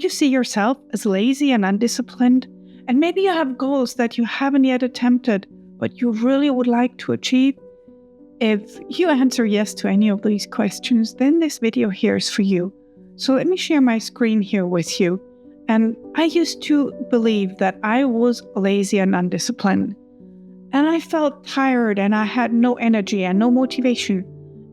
you see yourself as lazy and undisciplined? And maybe you have goals that you haven't yet attempted, but you really would like to achieve? If you answer yes to any of these questions, then this video here is for you. So let me share my screen here with you. And I used to believe that I was lazy and undisciplined. And I felt tired and I had no energy and no motivation.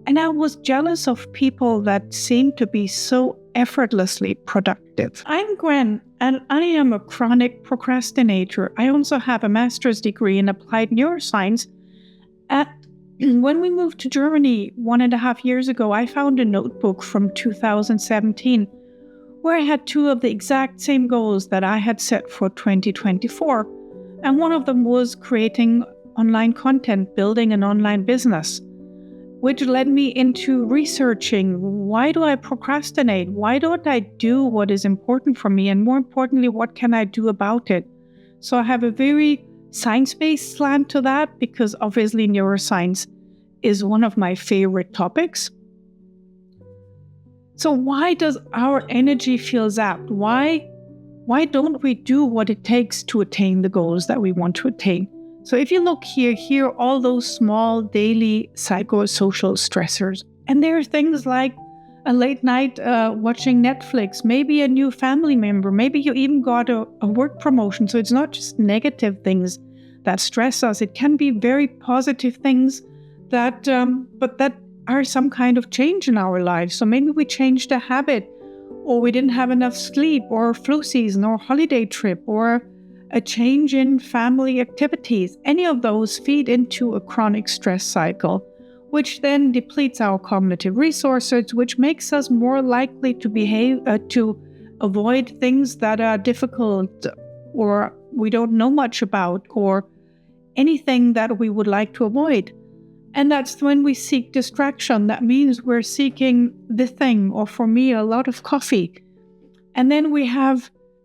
And I was jealous of people that seemed to be so effortlessly productive. I'm Gwen, and I am a chronic procrastinator. I also have a master's degree in applied neuroscience. When we moved to Germany 1.5 years ago, I found a notebook from 2017 where I had 2 of the exact same goals that I had set for 2024. And one of them was creating online content, building an online business, which led me into researching, why do I procrastinate? Why don't I do what is important for me? And more importantly, what can I do about it? So I have a very science-based slant to that, because obviously neuroscience is one of my favorite topics. So why does our energy feel zapped? Why don't we do what it takes to attain the goals that we want to attain? So if you look here are all those small daily psychosocial stressors. And there are things like a late night watching Netflix, maybe a new family member, maybe you even got a work promotion. So it's not just negative things that stress us. It can be very positive things that are some kind of change in our lives. So maybe we changed a habit, or we didn't have enough sleep, or flu season, or holiday trip, or a change in family activities. Any of those feed into a chronic stress cycle, which then depletes our cognitive resources, which makes us more likely to avoid things that are difficult or we don't know much about, or anything that we would like to avoid. And that's when we seek distraction. That means we're seeking the thing, or for me, a lot of coffee. And then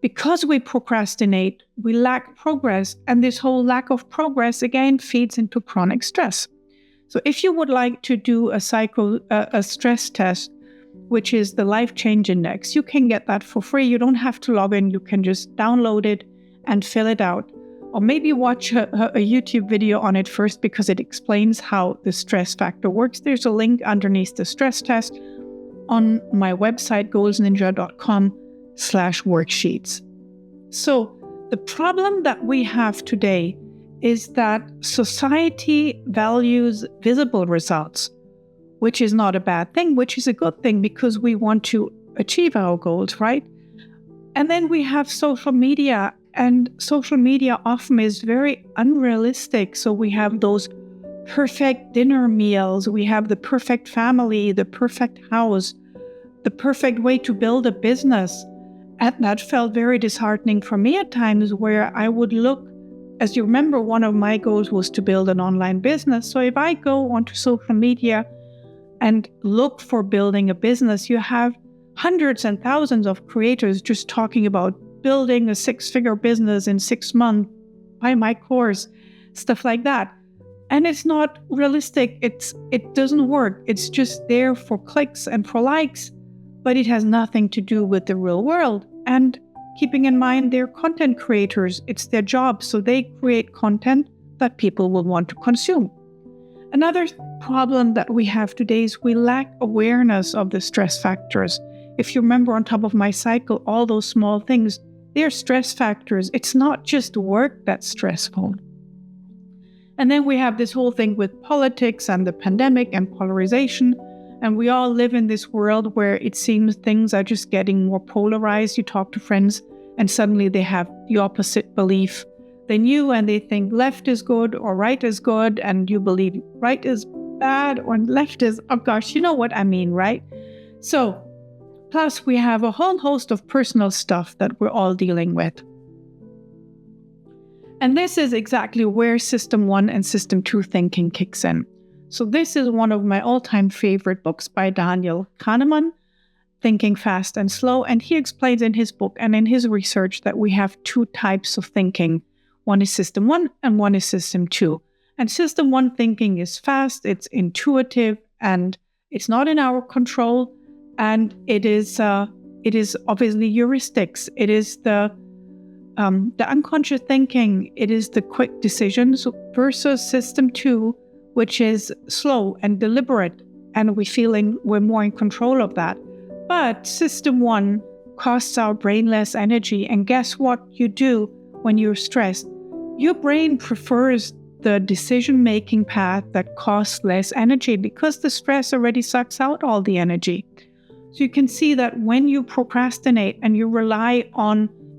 because we procrastinate, we lack progress. And this whole lack of progress, again, feeds into chronic stress. So if you would like to do a stress test, which is the Life Change Index, you can get that for free. You don't have to log in. You can just download it and fill it out. Or maybe watch a YouTube video on it first, because it explains how the stress factor works. There's a link underneath the stress test on my website, goalsninja.com/worksheets. So the problem that we have today is that society values visible results, which is not a bad thing, which is a good thing, because we want to achieve our goals, right? And then we have social media. And social media often is very unrealistic. So we have those perfect dinner meals, we have the perfect family, the perfect house, the perfect way to build a business. And that felt very disheartening for me at times, where I would look, as you remember, one of my goals was to build an online business. So if I go onto social media and look for building a business, you have hundreds and thousands of creators just talking about building a 6-figure business in 6 months, buy my course, stuff like that. And it's not realistic. It doesn't work. It's just there for clicks and for likes, but it has nothing to do with the real world. And keeping in mind, they're content creators. It's their job. So they create content that people will want to consume. Another problem that we have today is we lack awareness of the stress factors. If you remember, on top of my cycle, all those small things, they're stress factors. It's not just work that's stressful. And then we have this whole thing with politics and the pandemic and polarization. And we all live in this world where it seems things are just getting more polarized. You talk to friends and suddenly they have the opposite belief than you, and they think left is good or right is good, and you believe right is bad or left is, oh gosh, you know what I mean, right? So, plus we have a whole host of personal stuff that we're all dealing with. And this is exactly where System 1 and System 2 thinking kicks in. So this is one of my all-time favorite books by Daniel Kahneman, Thinking Fast and Slow. And he explains in his book and in his research that we have 2 types of thinking. One is System 1 and one is System 2. And System 1 thinking is fast, it's intuitive, and it's not in our control. And it is It is obviously heuristics. It is the unconscious thinking. It is the quick decisions versus system 2, which is slow and deliberate, and we're more in control of that. But system 1 costs our brain less energy. And guess what you do when you're stressed? Your brain prefers the decision-making path that costs less energy because the stress already sucks out all the energy. So you can see that when you procrastinate and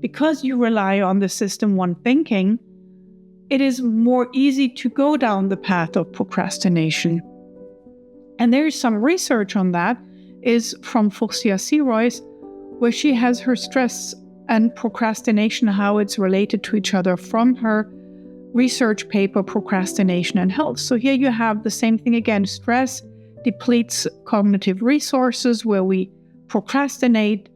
because you rely on the system 1 thinking, it is more easy to go down the path of procrastination. And there's some research on that, is from Faucia Seroyce, where she has her stress and procrastination, how it's related to each other, from her research paper, Procrastination and Health. So here you have the same thing again. Stress depletes cognitive resources where we procrastinate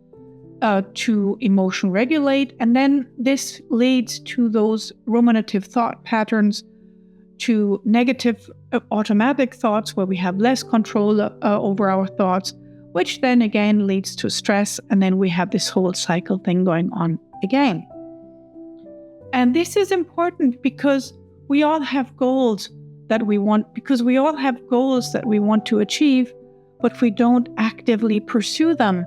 to emotion regulate. And then this leads to those ruminative thought patterns, to negative automatic thoughts where we have less control over our thoughts, which then again leads to stress. And then we have this whole cycle thing going on again. And this is important because we all have goals that we want to achieve, but we don't actively pursue them.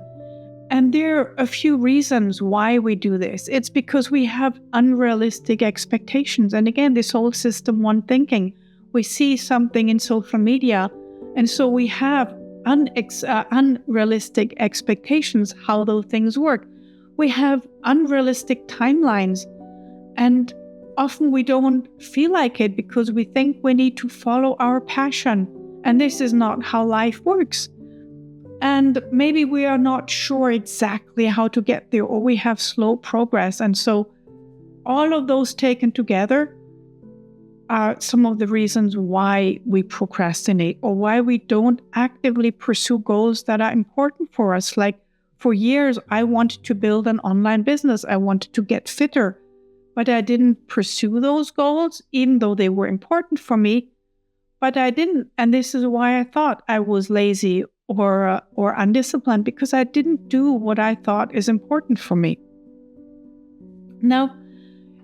And there are a few reasons why we do this. It's because we have unrealistic expectations. And again, this whole system 1 thinking. We see something in social media, and so we have unrealistic expectations how those things work. We have unrealistic timelines, and often we don't feel like it because we think we need to follow our passion, and this is not how life works. And maybe we are not sure exactly how to get there, or we have slow progress. And so all of those taken together are some of the reasons why we procrastinate, or why we don't actively pursue goals that are important for us. Like for years, I wanted to build an online business. I wanted to get fitter, but I didn't pursue those goals, even though they were important for me. But I didn't. And this is why I thought I was lazy or undisciplined, because I didn't do what I thought is important for me. Now,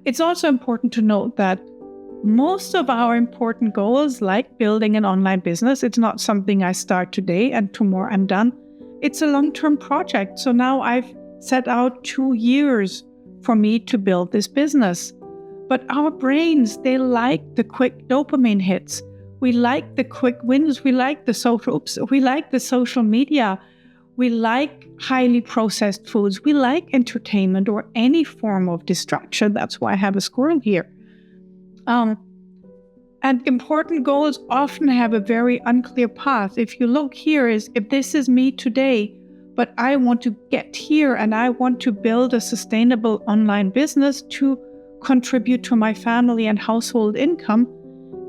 it's also important to note that most of our important goals, like building an online business, it's not something I start today and tomorrow I'm done. It's a long-term project. So now I've set out 2 years for me to build this business. But our brains, they like the quick dopamine hits. We like the quick wins. We like the social media. We like highly processed foods. We like entertainment or any form of distraction. That's why I have a squirrel here. And important goals often have a very unclear path. If you look here, if this is me today, but I want to get here and I want to build a sustainable online business to contribute to my family and household income,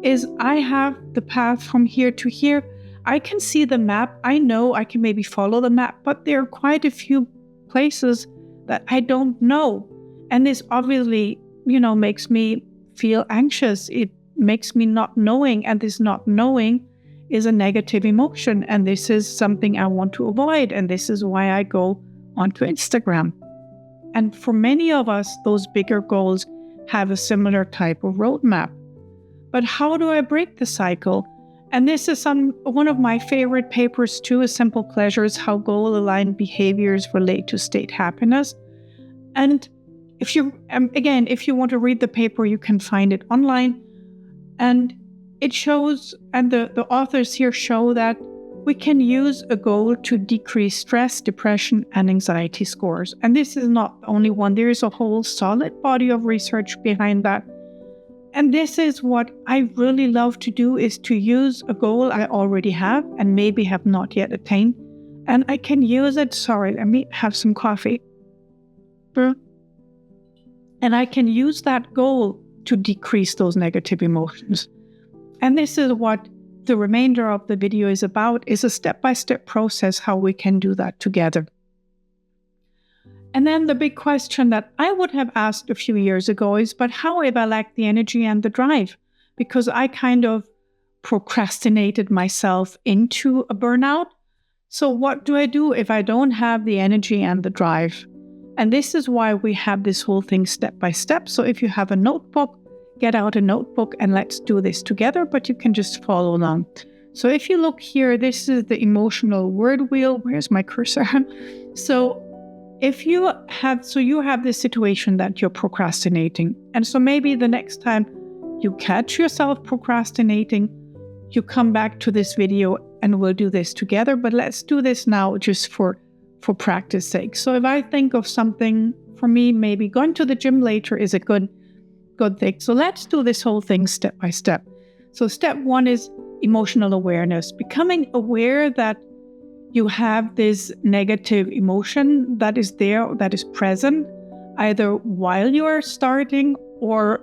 is I have the path from here to here. I can see the map. I know I can maybe follow the map, but there are quite a few places that I don't know. And this obviously, makes me feel anxious. It makes me not knowing, and this not knowing is a negative emotion. And this is something I want to avoid. And this is why I go onto Instagram. And for many of us, those bigger goals have a similar type of roadmap. But how do I break the cycle? And this is one of my favorite papers too, is Simple Pleasures, How Goal-Aligned Behaviors Relate to State Happiness. And if you want to read the paper, you can find it online. And it shows, and the authors here show that we can use a goal to decrease stress, depression, and anxiety scores. And this is not the only one. There is a whole solid body of research behind that. And this is what I really love to do, is to use a goal I already have and maybe have not yet attained. And I can use it, let me have some coffee. And I can use that goal to decrease those negative emotions. And this is what the remainder of the video is about, is a step-by-step process how we can do that together. And then the big question that I would have asked a few years ago is, but how if I lack the energy and the drive? Because I kind of procrastinated myself into a burnout. So what do I do if I don't have the energy and the drive? And this is why we have this whole thing step by step. So if you have a notebook, get out a notebook and let's do this together, but you can just follow along. So if you look here, this is the emotional word wheel. Where's my cursor? So if you have this situation that you're procrastinating. And so maybe the next time you catch yourself procrastinating, you come back to this video and we'll do this together. But let's do this now just for practice sake. So if I think of something, for me, maybe going to the gym later is a good thing. So let's do this whole thing step by step. So step 1 is emotional awareness, becoming aware that you have this negative emotion that is there, that is present, either while you are starting or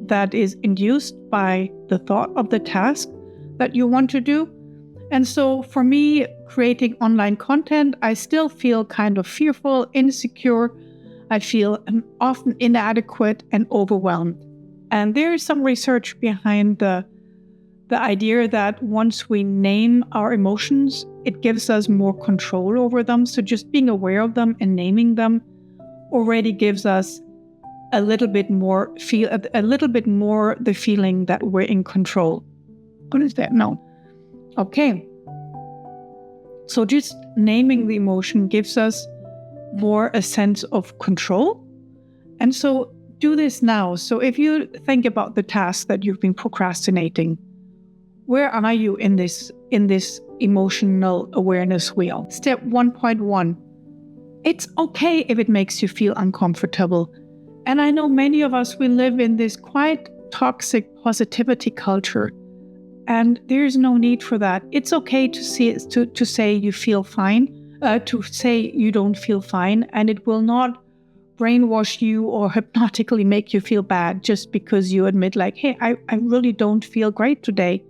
that is induced by the thought of the task that you want to do. And so for me, creating online content, I still feel kind of fearful, insecure. I feel often inadequate and overwhelmed. And there is some research behind the idea that once we name our emotions, it gives us more control over them. So just being aware of them and naming them already gives us a little bit more the feeling that we're in control. What is that? No. Okay. So just naming the emotion gives us more a sense of control. And so do this now. So if you think about the task that you've been procrastinating, where are you in this emotional awareness wheel? Step 1.1. It's okay if it makes you feel uncomfortable. And I know many of us, we live in this quite toxic positivity culture. And there's no need for that. It's okay to say you feel fine, to say you don't feel fine, and it will not brainwash you or hypnotically make you feel bad just because you admit like, hey, I really don't feel great today.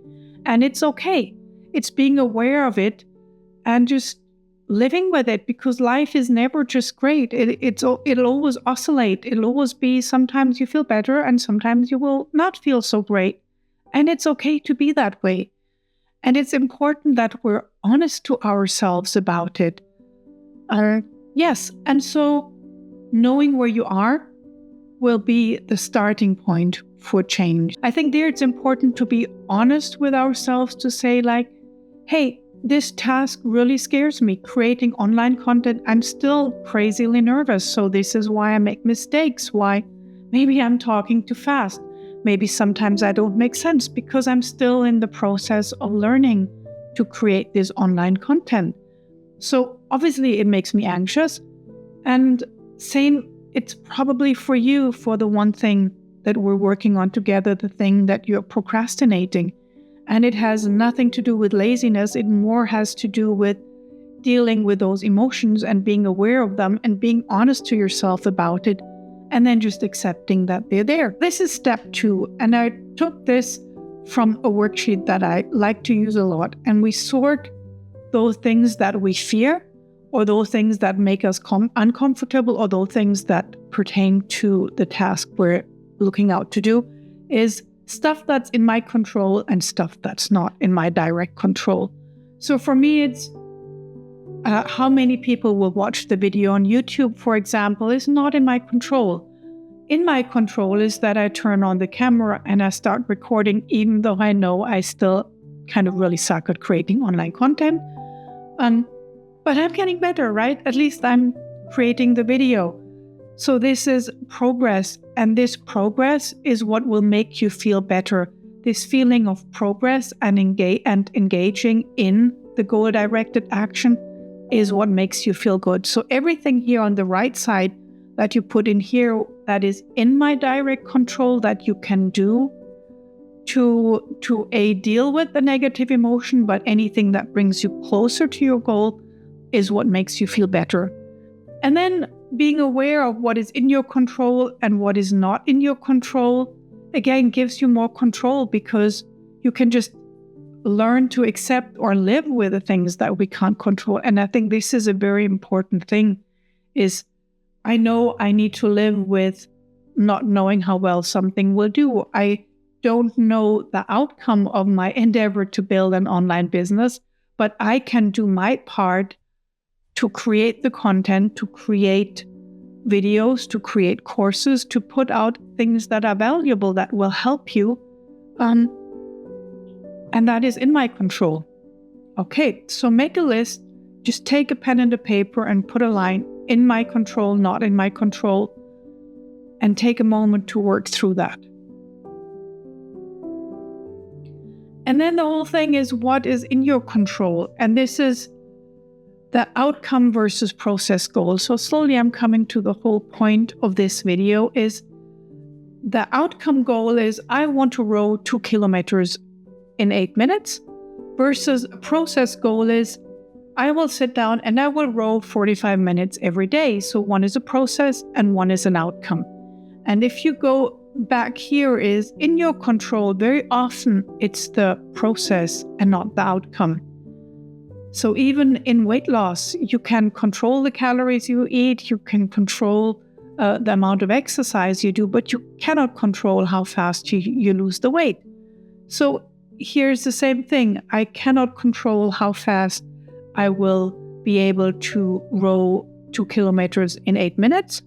And it's okay. It's being aware of it and just living with it, because life is never just great. It'll always oscillate. It'll always be, sometimes you feel better and sometimes you will not feel so great. And it's okay to be that way. And it's important that we're honest to ourselves about it. Yes. And so knowing where you are will be the starting point for change. I think there it's important to be honest with ourselves, to say like, hey, this task really scares me. Creating online content, I'm still crazily nervous. So this is why I make mistakes. Why maybe I'm talking too fast. Maybe sometimes I don't make sense because I'm still in the process of learning to create this online content. So obviously it makes me anxious. And same, it's probably for you, for the one thing that we're working on together, the thing that you're procrastinating. And it has nothing to do with laziness. It more has to do with dealing with those emotions and being aware of them and being honest to yourself about it. And then just accepting that they're there. This is step 2. And I took this from a worksheet that I like to use a lot. And we sort those things that we fear, or those things that make us uncomfortable, or those things that pertain to the task we're looking out to do, is stuff that's in my control and stuff that's not in my direct control. So for me, it's how many people will watch the video on YouTube, for example, is not in my control. In my control is that I turn on the camera and I start recording, even though I know I still kind of really suck at creating online content. But I'm getting better, right? At least I'm creating the video. So this is progress, and this progress is what will make you feel better. This feeling of progress and engaging in the goal-directed action is what makes you feel good. So everything here on the right side that you put in here that is in my direct control that you can do to deal with the negative emotion, but anything that brings you closer to your goal is what makes you feel better. And then being aware of what is in your control and what is not in your control, again, gives you more control, because you can just learn to accept or live with the things that we can't control. And I think this is a very important thing, is I know I need to live with not knowing how well something will do. I don't know the outcome of my endeavor to build an online business, but I can do my part to create the content, to create videos, to create courses, to put out things that are valuable, that will help you. And that is in my control. Okay, so make a list. Just take a pen and a paper and put a line, in my control, not in my control, and take a moment to work through that. And then the whole thing is what is in your control. And this is the outcome versus process goal. So slowly I'm coming to the whole point of this video is the outcome goal is I want to row 2 kilometers in 8 minutes versus a process goal is I will sit down and I will row 45 minutes every day. So one is a process and one is an outcome. And if you go back here is in your control, very often it's the process and not the outcome. So even in weight loss, you can control the calories you eat, you can control the amount of exercise you do, but you cannot control how fast you lose the weight. So here's the same thing. I cannot control how fast I will be able to row 2 kilometers in 8 minutes,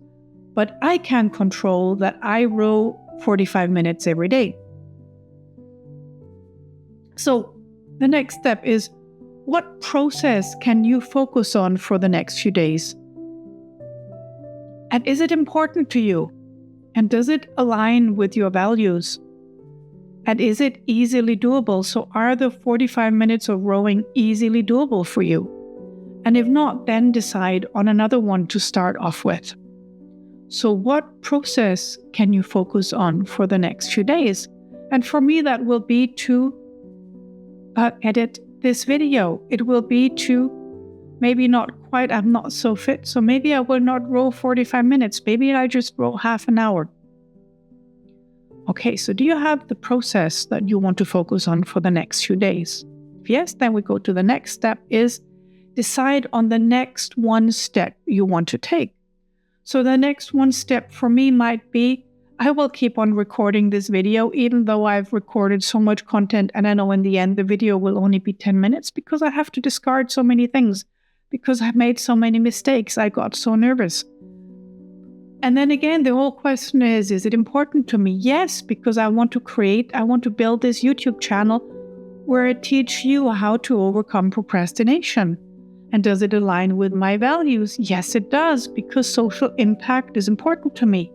but I can control that I row 45 minutes every day. So the next step is, what process can you focus on for the next few days? And is it important to you? And does it align with your values? And is it easily doable? So are the 45 minutes of rowing easily doable for you? And if not, then decide on another one to start off with. So what process can you focus on for the next few days? And for me, that will be to edit this video. It will be to maybe not quite, I'm not so fit, so maybe I will not row 45 minutes. Maybe I just row half an hour. Okay, so do you have the process that you want to focus on for the next few days? If yes, then we go to the next step is decide on the next one step you want to take. So the next one step for me might be, I will keep on recording this video, even though I've recorded so much content and I know in the end the video will only be 10 minutes because I have to discard so many things, because I've made so many mistakes. I got so nervous. And then again, the whole question is it important to me? Yes, because I want to build this YouTube channel where I teach you how to overcome procrastination. And does it align with my values? Yes, it does, because social impact is important to me.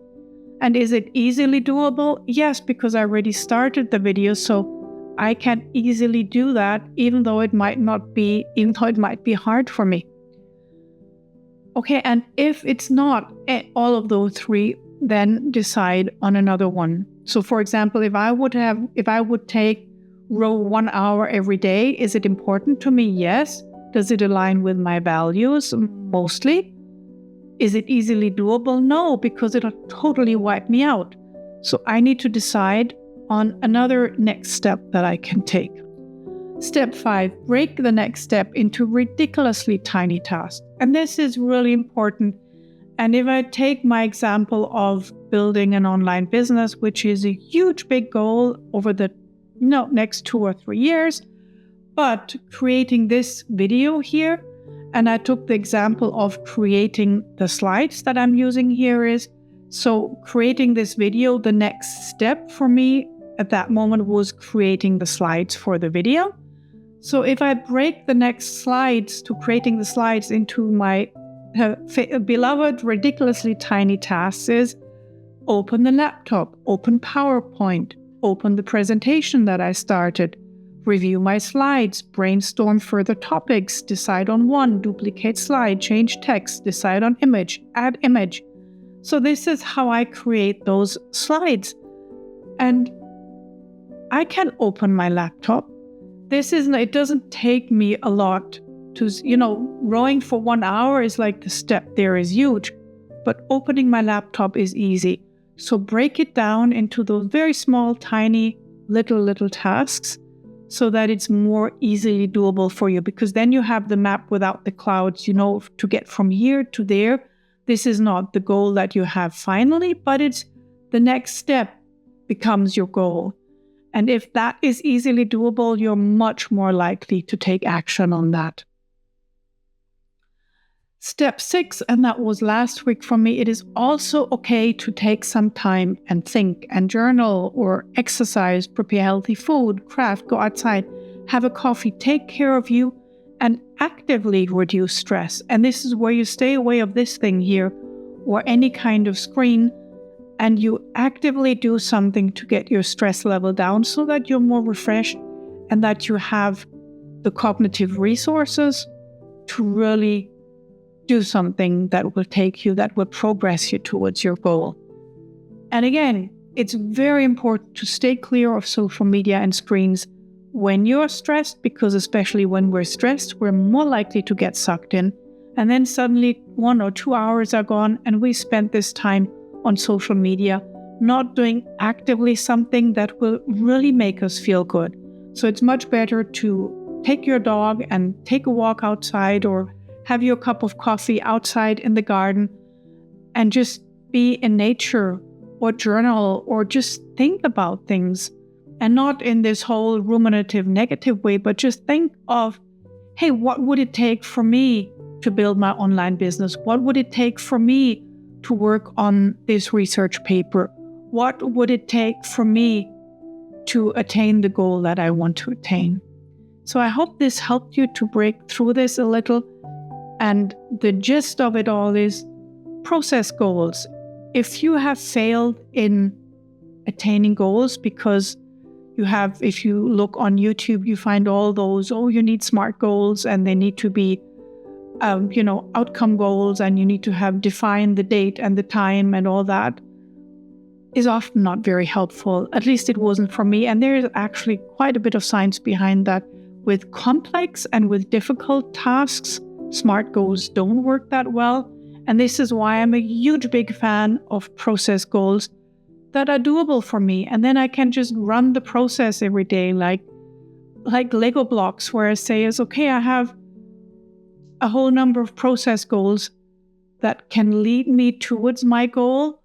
And is it easily doable? Yes, because I already started the video, so I can easily do that, even though it might be hard for me. Okay, and if it's not all of those three, then decide on another one. So for example, if I would take row 1 hour every day, is it important to me? Yes. Does it align with my values? Mostly. Is it easily doable? No, because it'll totally wipe me out. So I need to decide on another next step that I can take. Step 5, break the next step into ridiculously tiny tasks. And this is really important. And if I take my example of building an online business, which is a huge, big goal over the next 2 or 3 years, but creating this video here, and I took the example of creating the slides that I'm using here is, so creating this video, the next step for me at that moment was creating the slides for the video. So if I break the next slides to creating the slides into my beloved, ridiculously tiny tasks is open the laptop, open PowerPoint, open the presentation that I started, review my slides, brainstorm further topics, decide on one, duplicate slide, change text, decide on image, add image. So this is how I create those slides. And I can open my laptop. It doesn't take me a lot to, rowing for 1 hour is like the step there is huge, but opening my laptop is easy. So break it down into those very small, tiny, little tasks so that it's more easily doable for you, because then you have the map without the clouds, to get from here to there. This is not the goal that you have finally, but it's the next step becomes your goal. And if that is easily doable, you're much more likely to take action on that. Step 6, and that was last week for me, it is also okay to take some time and think and journal or exercise, prepare healthy food, craft, go outside, have a coffee, take care of you, and actively reduce stress. And this is where you stay away of this thing here or any kind of screen, and you actively do something to get your stress level down so that you're more refreshed and that you have the cognitive resources to really do something that will progress you towards your goal. And again, it's very important to stay clear of social media and screens when you're stressed, because especially when we're stressed, we're more likely to get sucked in. And then suddenly 1 or 2 hours are gone and we spent this time on social media, not doing actively something that will really make us feel good. So it's much better to take your dog and take a walk outside, or have your cup of coffee outside in the garden and just be in nature or journal or just think about things, and not in this whole ruminative negative way, but just think of, hey, what would it take for me to build my online business? What would it take for me to work on this research paper? What would it take for me to attain the goal that I want to attain? So I hope this helped you to break through this a little. And the gist of it all is process goals. If you have failed in attaining goals because if you look on YouTube, you find all those, you need SMART goals and they need to be, outcome goals, and you need to have defined the date and the time, and all that is often not very helpful. At least it wasn't for me. And there is actually quite a bit of science behind that. With complex and with difficult tasks, SMART goals don't work that well. And this is why I'm a huge big fan of process goals that are doable for me. And then I can just run the process every day, like Lego blocks, where I say okay, I have a whole number of process goals that can lead me towards my goal,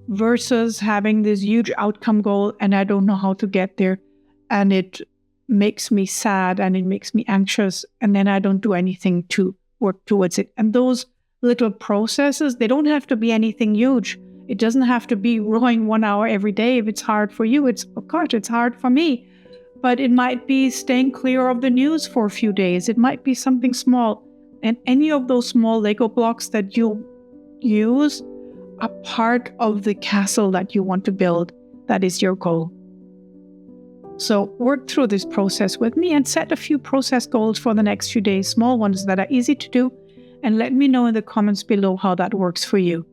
versus having this huge outcome goal and I don't know how to get there. And it makes me sad and it makes me anxious. And then I don't do anything to work towards it. And those little processes, they don't have to be anything huge. It doesn't have to be rowing 1 hour every day. If it's hard for you, it's hard for me. But it might be staying clear of the news for a few days. It might be something small. And any of those small Lego blocks that you use are part of the castle that you want to build. That is your goal. So work through this process with me and set a few process goals for the next few days, small ones that are easy to do, and let me know in the comments below how that works for you.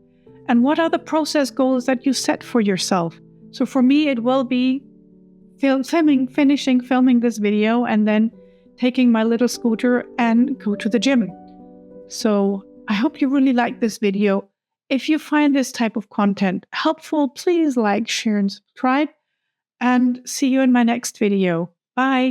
And what are the process goals that you set for yourself? So for me, it will be finishing filming this video and then taking my little scooter and go to the gym. So I hope you really like this video. If you find this type of content helpful, please like, share, and subscribe. And see you in my next video. Bye.